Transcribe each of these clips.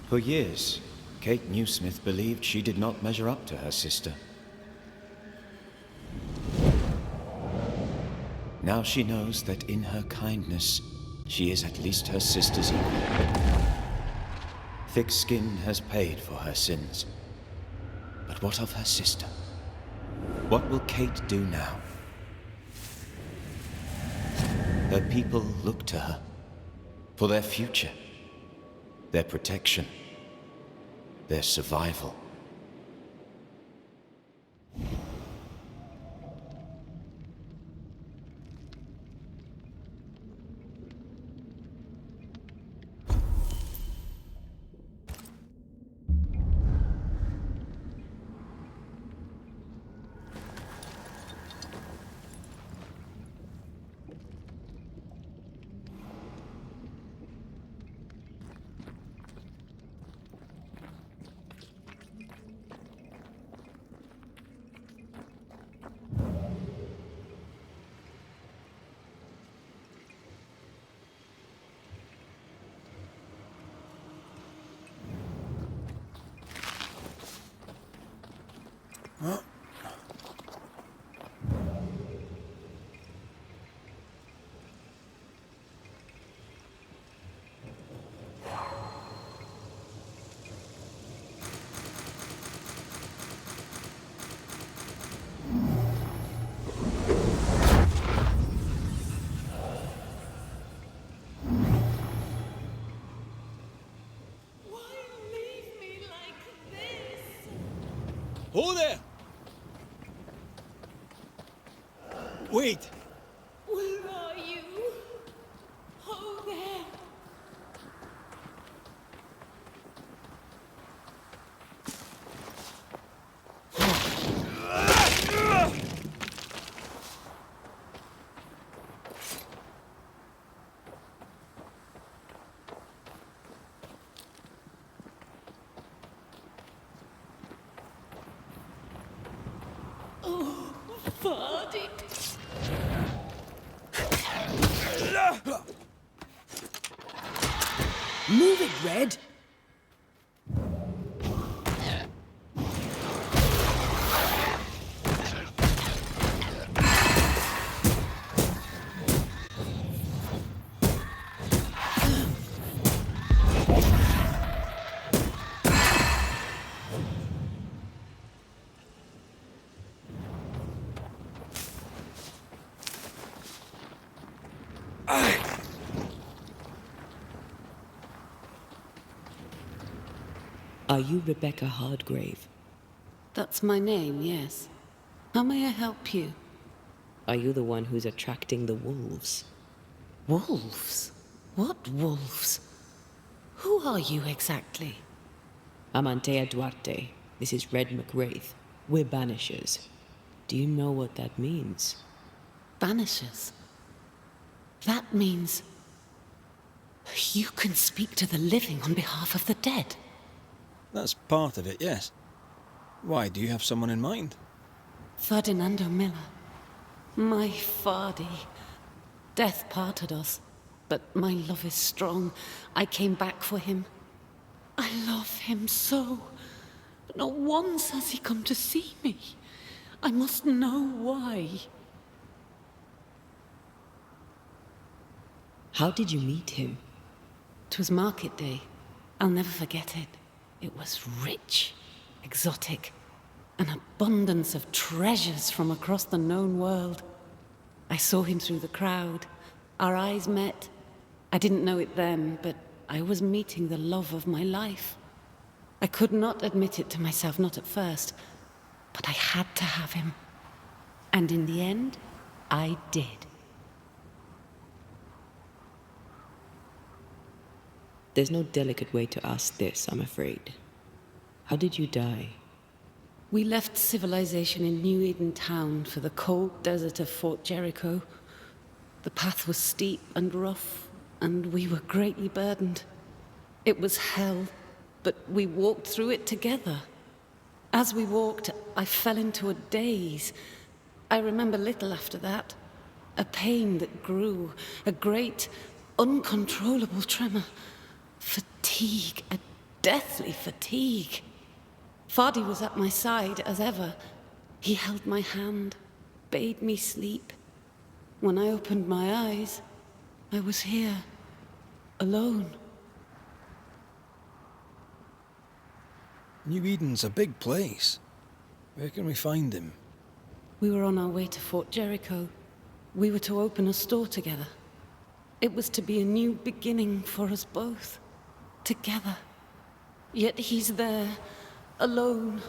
For years, Kate Newsmith believed she did not measure up to her sister. Now she knows that in her kindness, she is at least her sister's equal. Thick skin has paid for her sins. But what of her sister? What will Kate do now? Her people look to her for their future, their protection, their survival. Hold there! Wait! Where are you? Oh, there! Vardy. Move it, Red! Are you Rebecca Hardgrave? That's my name, yes. How may I help you? Are you the one who's attracting the wolves? Wolves? What wolves? Who are you exactly? I'm Antea Duarte. This is Red McWraith. We're Banishers. Do you know what that means? Banishers? That means... you can speak to the living on behalf of the dead. That's part of it, yes. Why, do you have someone in mind? Ferdinando Miller. My Fardy. Death parted us, but my love is strong. I came back for him. I love him so. But not once has he come to see me. I must know why. How did you meet him? 'Twas market day. I'll never forget it. It was rich, exotic, an abundance of treasures from across the known world. I saw him through the crowd. Our eyes met. I didn't know it then, but I was meeting the love of my life. I could not admit it to myself, not at first, but I had to have him. And in the end, I did. There's no delicate way to ask this, I'm afraid. How did you die? We left civilization in New Eden town for the cold desert of Fort Jericho. The path was steep and rough, and we were greatly burdened. It was hell, but we walked through it together. As we walked, I fell into a daze. I remember little after that. A pain that grew, a great, uncontrollable tremor. Fatigue, a deathly fatigue. Fardi was at my side as ever. He held my hand, bade me sleep. When I opened my eyes, I was here, alone. New Eden's a big place. Where can we find him? We were on our way to Fort Jericho. We were to open a store together. It was to be a new beginning for us both. Together. Yet he's there, alone.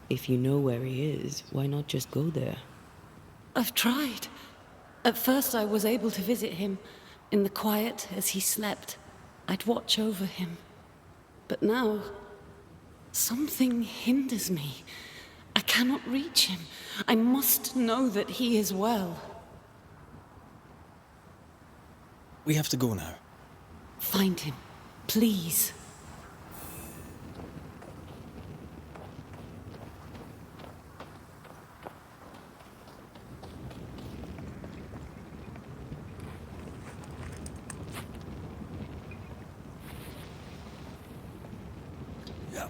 If you know where he is, why not just go there? I've tried. At first I was able to visit him. In the quiet, as he slept, I'd watch over him. But now, something hinders me. I cannot reach him. I must know that he is well. We have to go now. Find him, please. Yeah.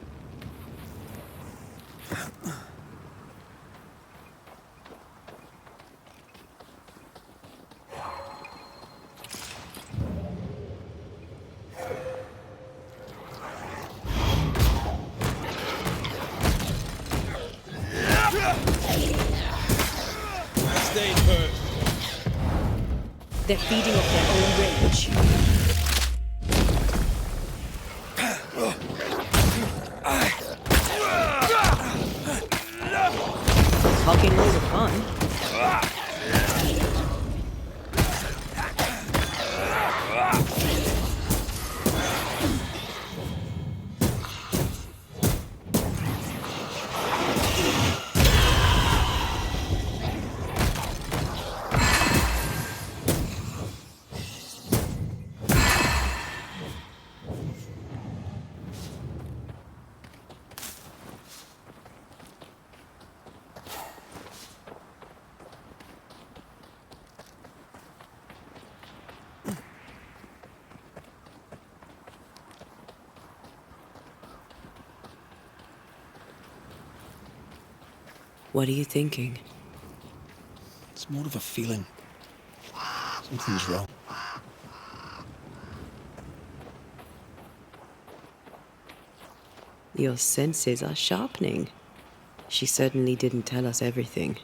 Stay put. They're feeding off their own rage. Hogging all the fun. What are you thinking? It's more of a feeling. Something's wrong. Your senses are sharpening. She certainly didn't tell us everything.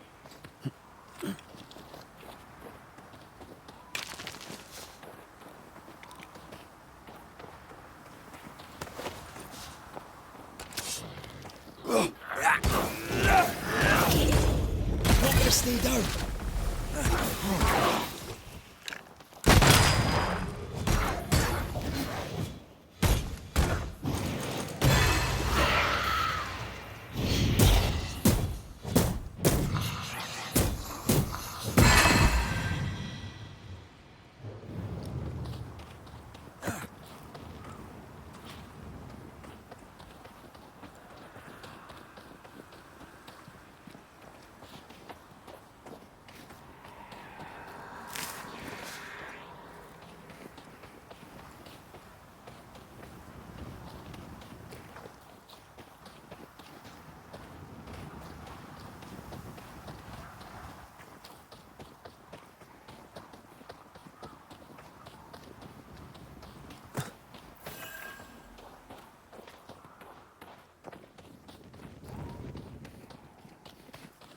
Not gonna stay down.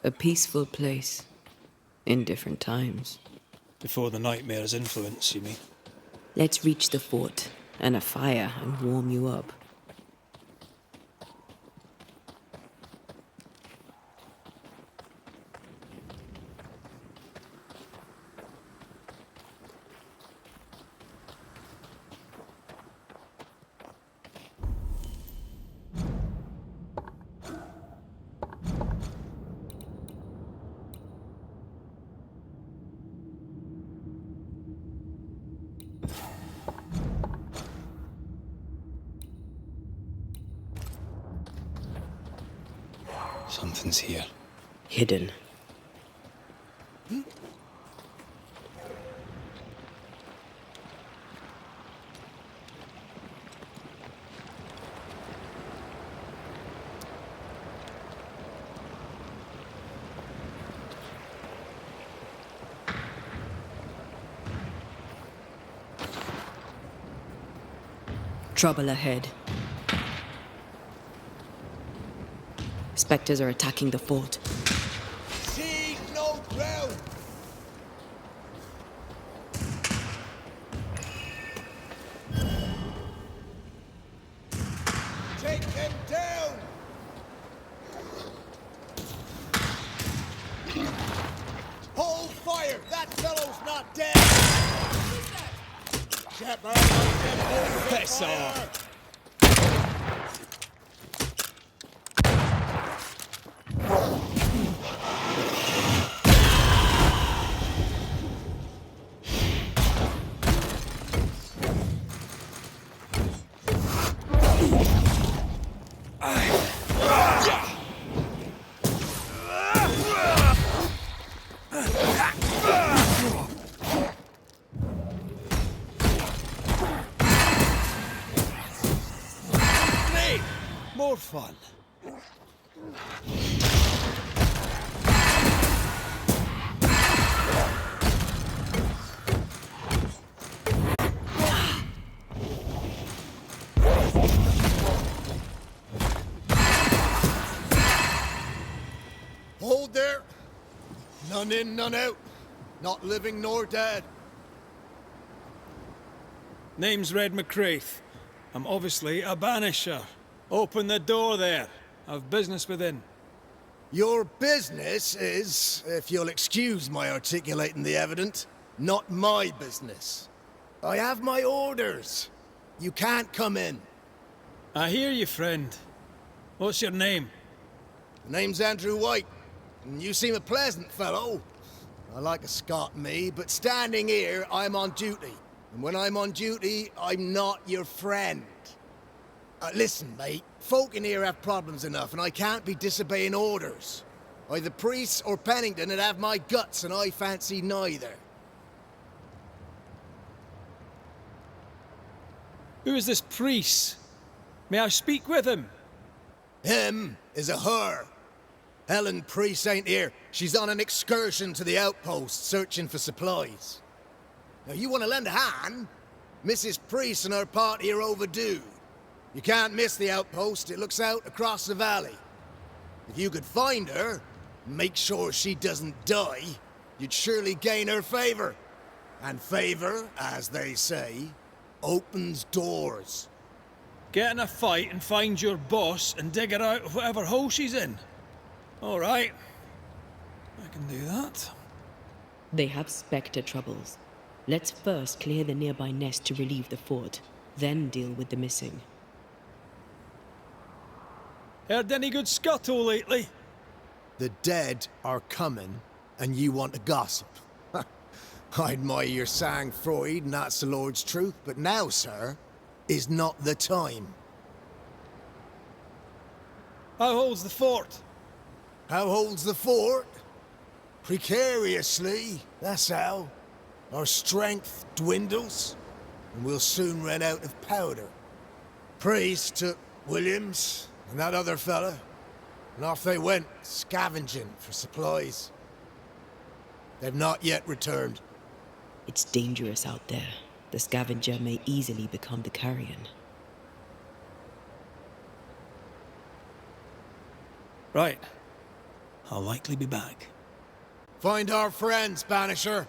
A peaceful place. In different times. Before the nightmare's influence, you mean? Let's reach the fort and a fire and warm you up. Something's here. Hidden. Trouble ahead. Specters are attacking the fort. Seize no ground! Take them down! Hold fire! That fellow's not dead! Shepard, hold Piss off! More fun. Hold there! None in, none out. Not living nor dead. Name's Red McRaith. I'm obviously a banisher. Open the door there. I've business within. Your business is, if you'll excuse my articulating the evident, not my business. I have my orders. You can't come in. I hear you, friend. What's your name? The name's Andrew White, and you seem a pleasant fellow. I like a Scot, me, but standing here, I'm on duty. And when I'm on duty, I'm not your friend. Listen, mate, folk in here have problems enough, and I can't be disobeying orders. Either priests or Pennington would have my guts, and I fancy neither. Who is this priest? May I speak with him? Him is a her. Helen Priest ain't here. She's on an excursion to the outpost, searching for supplies. Now, you want to lend a hand? Mrs. Priest and her party are overdue. You can't miss the outpost. It looks out across the valley. If you could find her, and make sure she doesn't die, you'd surely gain her favor. And favor, as they say, opens doors. Get in a fight and find your boss and dig her out of whatever hole she's in. All right. I can do that. They have specter troubles. Let's first clear the nearby nest to relieve the fort, then deal with the missing. Heard any good scuttle lately? The dead are coming, and you want to gossip. I admire your sang-froid, and that's the Lord's truth, but now, sir, is not the time. How holds the fort? How holds the fort? Precariously, that's how. Our strength dwindles, and we'll soon run out of powder. Priest took Williams and that other fella, and off they went, scavenging for supplies. They've not yet returned. It's dangerous out there. The scavenger may easily become the carrion. Right. I'll likely be back. Find our friends, Banisher.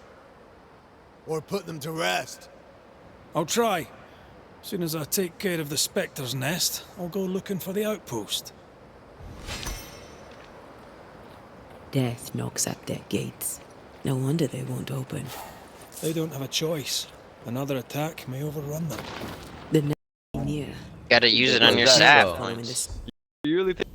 Or put them to rest. I'll try. As soon as I take care of the specter's nest, I'll go looking for the outpost. Death knocks at their gates. No wonder they won't open. They don't have a choice. Another attack may overrun them. The nest is near. Gotta use it on your That's stat so. Following points. this. You really think?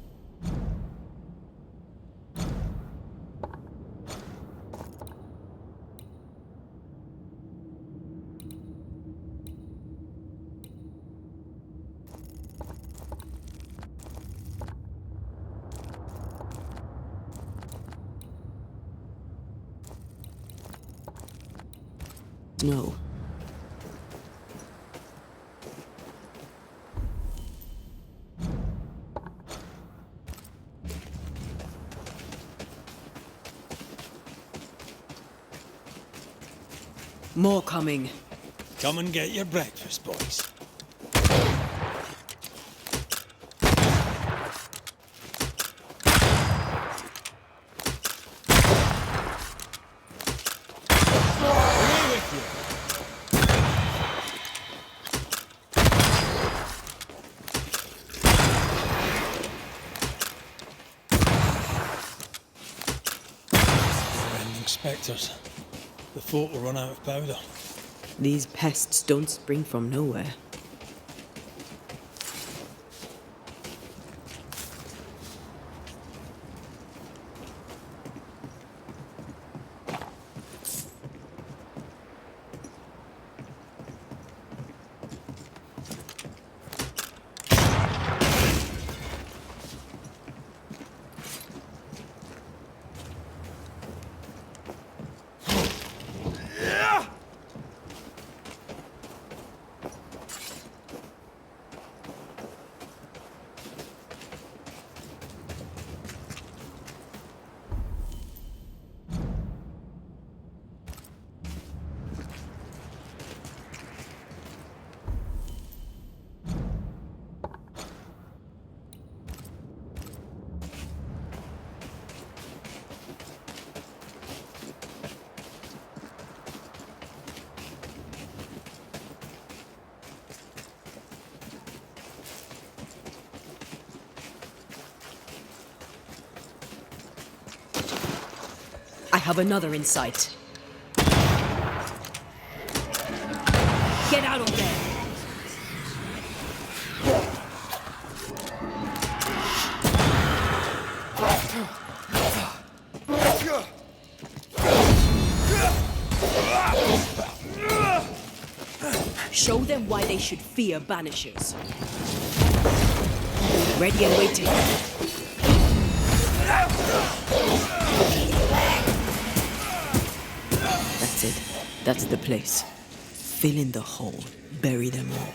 No. More coming. Come and get your breakfast, boys. specters. The fort will run out of powder. These pests don't spring from nowhere. I have another in sight. Get out of there! Show them why they should fear Banishers. Ready and waiting. That's it. That's the place. Fill in the hole. Bury them all.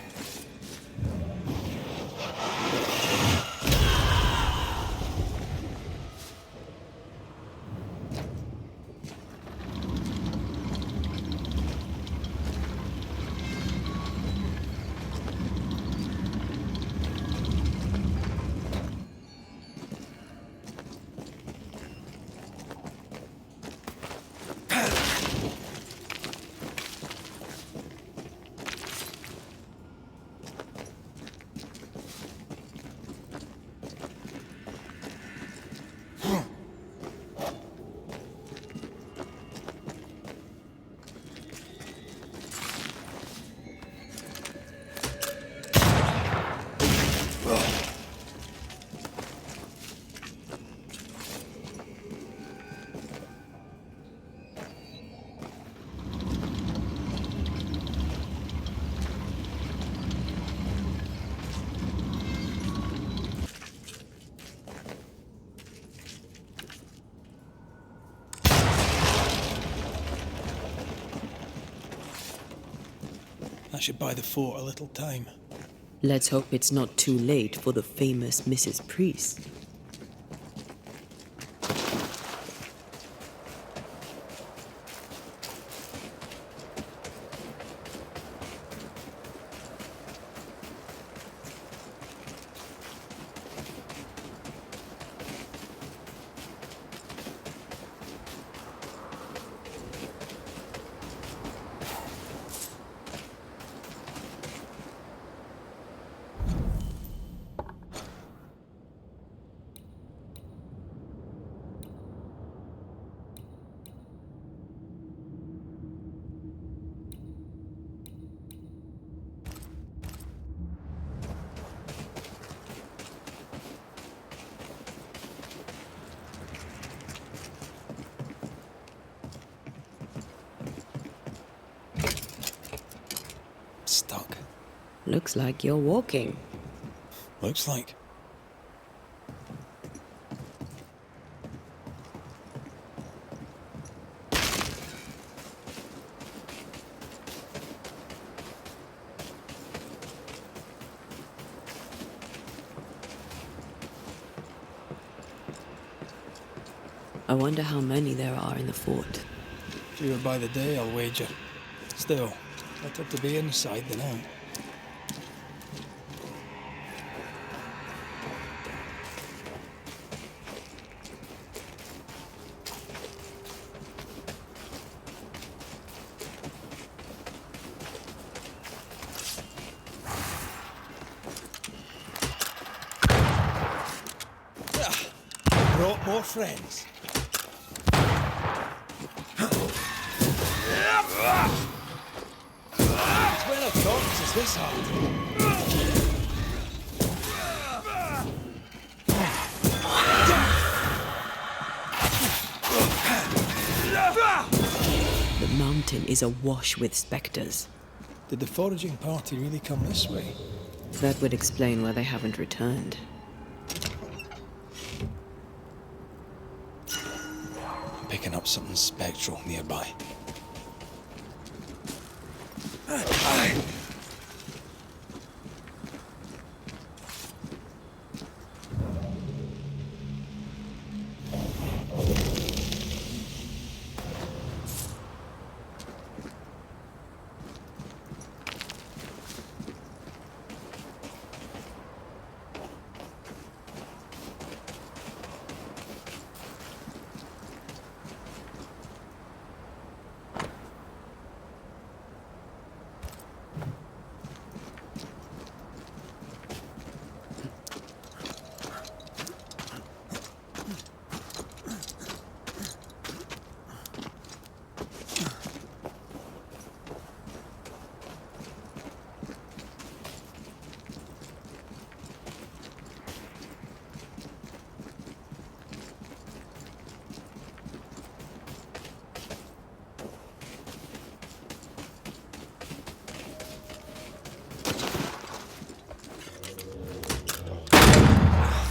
That should buy the fort a little time. Let's hope it's not too late for the famous Mrs. Priest. Stuck. Looks like you're walking. Looks like. I wonder how many there are in the fort. Fewer by the day, I'll wager. Still, better to be inside than out. Brought more friends. Swear I've talked, is this hard? The mountain is awash with specters. Did the foraging party really come this way? That would explain why they haven't returned. I'm picking up something spectral nearby.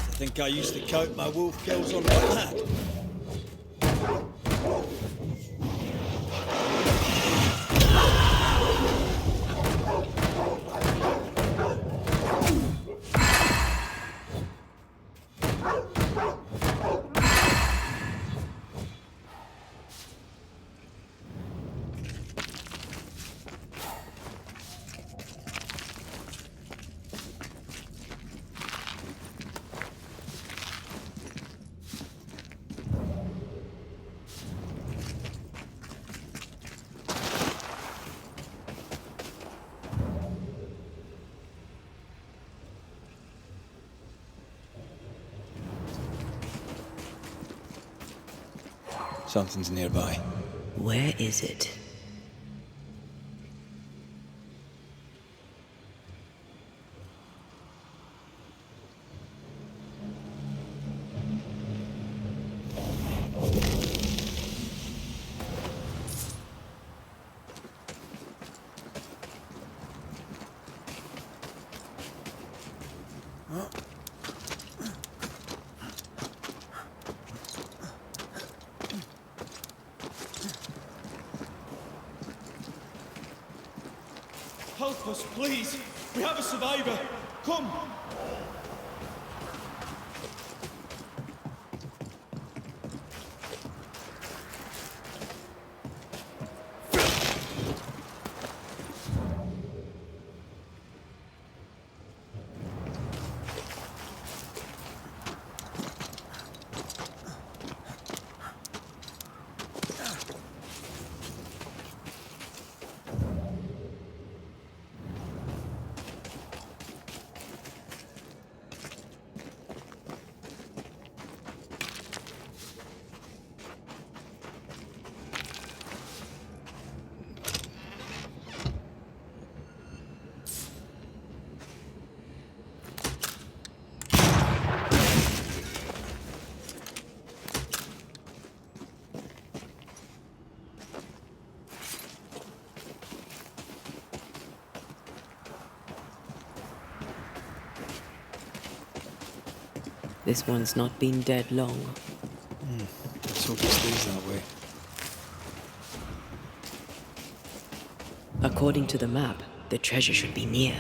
I think I used to count my wolf kills on one hand. Something's nearby. Where is it? Help us, please! We have a survivor! Come! This one's not been dead long. Let's hope it stays that way. According to the map, the treasure should be near.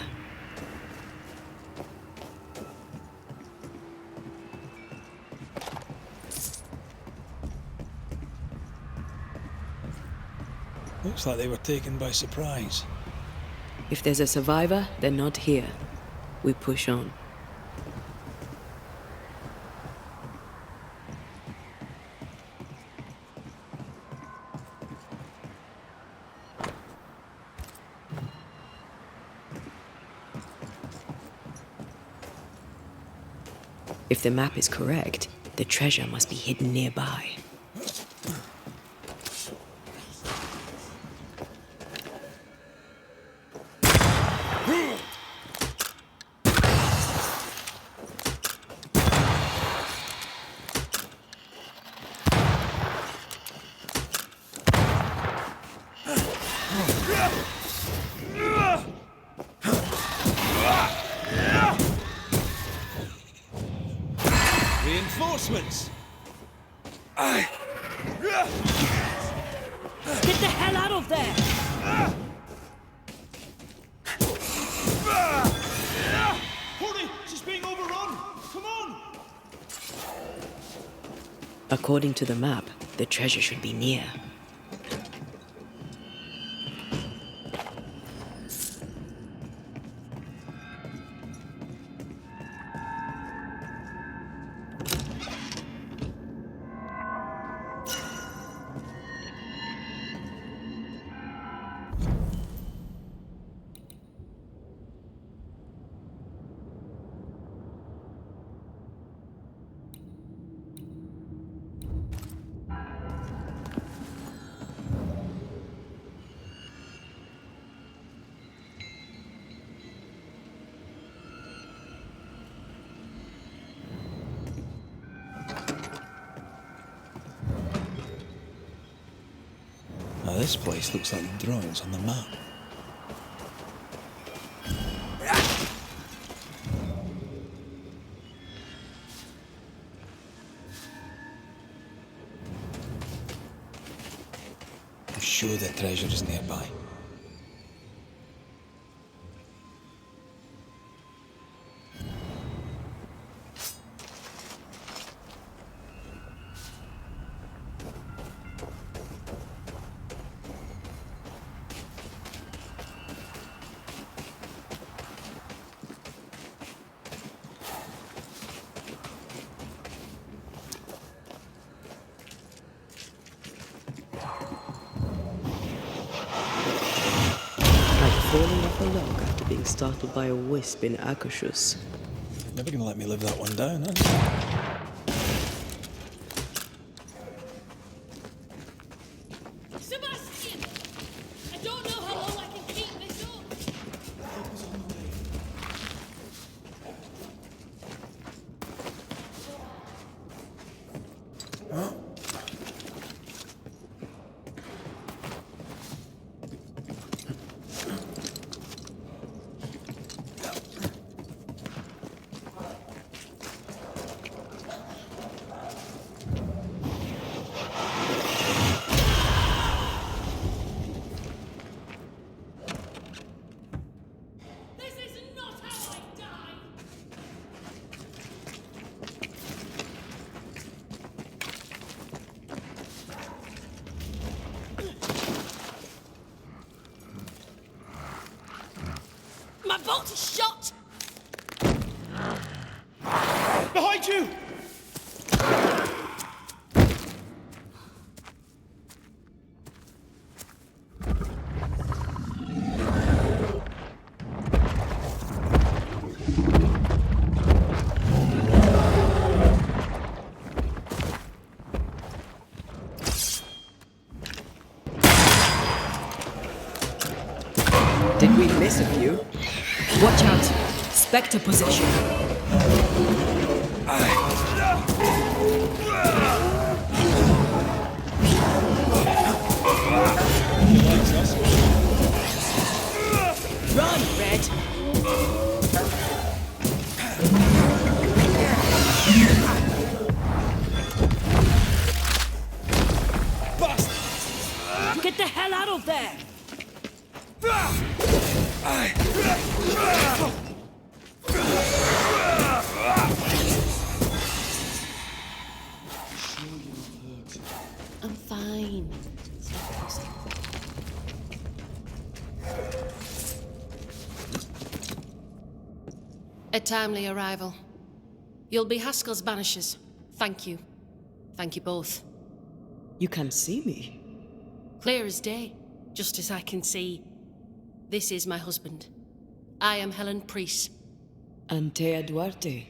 Looks like they were taken by surprise. If there's a survivor, they're not here. We push on. If the map is correct, the treasure must be hidden nearby. Reinforcements! Get the hell out of there! Hurry! She's being overrun! Come on! According to the map, the treasure should be near. Now this place looks like drawings on the map. I'm sure the treasure is nearby. Falling off a log after being startled by a wisp in Akashus. Never gonna let me live that one down, huh? Sebastian! I don't know how long I can keep this up. This is not how I die! My bolt is shot! Behind you! Did we miss a few? Watch out! Spectre position. Run, Red! Get the hell out of there! I'm fine. A timely arrival. You'll be Haskell's banishers. Thank you. Thank you both. You can see me. Clear as day, just as I can see. This is my husband. I am Helen Priest. Antea Duarte.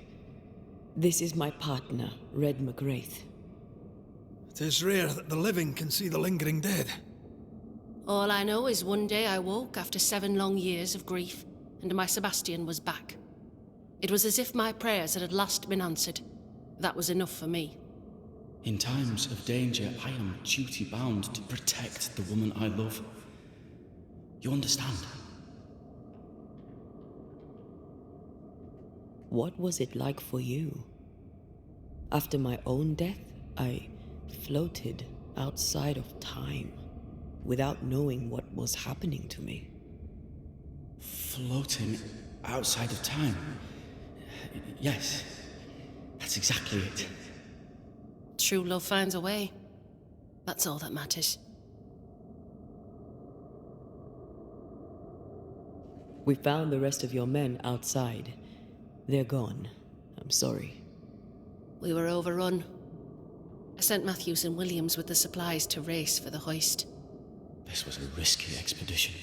This is my partner, Red McRaith. It is rare that the living can see the lingering dead. All I know is one day I woke after 7 long years of grief. and my Sebastian was back. It was as if my prayers had at last been answered. That was enough for me. In times of danger, I am duty-bound to protect the woman I love. You understand? What was it like for you? After my own death, I floated outside of time, without knowing what was happening to me. Floating outside of time? Yes, that's exactly it. True love finds a way. That's all that matters. We found the rest of your men outside. They're gone. I'm sorry. We were overrun. I sent Matthews and Williams with the supplies to Raith for the hoist. This was a risky expedition.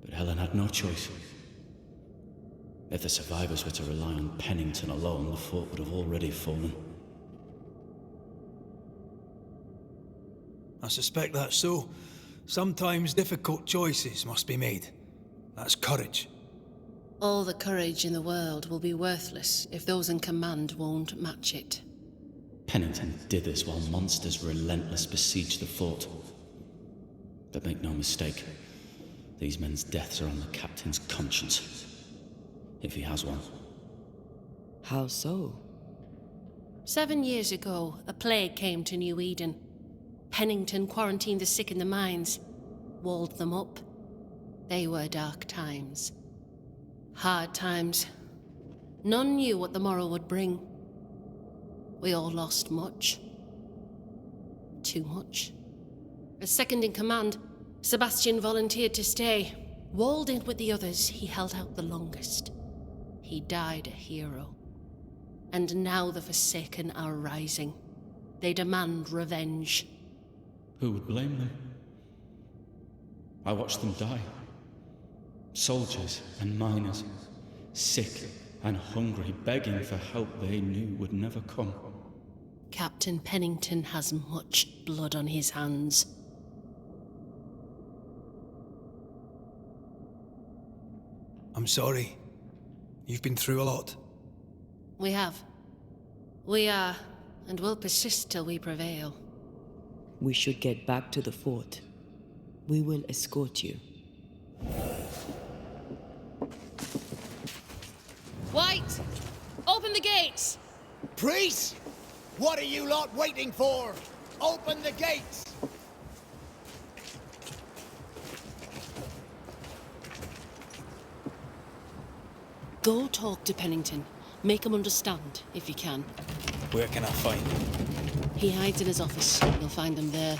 But Helen had no choice. If the survivors were to rely on Pennington alone, the fort would have already fallen. I suspect that's so. Sometimes difficult choices must be made. That's courage. All the courage in the world will be worthless if those in command won't match it. Pennington did this while monsters relentless besieged the fort. But make no mistake, these men's deaths are on the captain's conscience. If he has one. How so? 7 years ago, a plague came to New Eden. Pennington quarantined the sick in the mines, walled them up. They were dark times. Hard times. None knew what the morrow would bring. We all lost much. Too much. As second in command, Sebastian volunteered to stay. Walled in with the others, he held out the longest. He died a hero. And now the Forsaken are rising. They demand revenge. Who would blame them? I watched them die. Soldiers and miners, sick and hungry, begging for help they knew would never come. Captain Pennington has much blood on his hands. I'm sorry. You've been through a lot. We have. We are, and will persist till we prevail. We should get back to the fort. We will escort you. White! Open the gates! Priest! What are you lot waiting for? Open the gates! Go talk to Pennington. Make him understand, if you can. Where can I find him? He hides in his office. You'll find him there.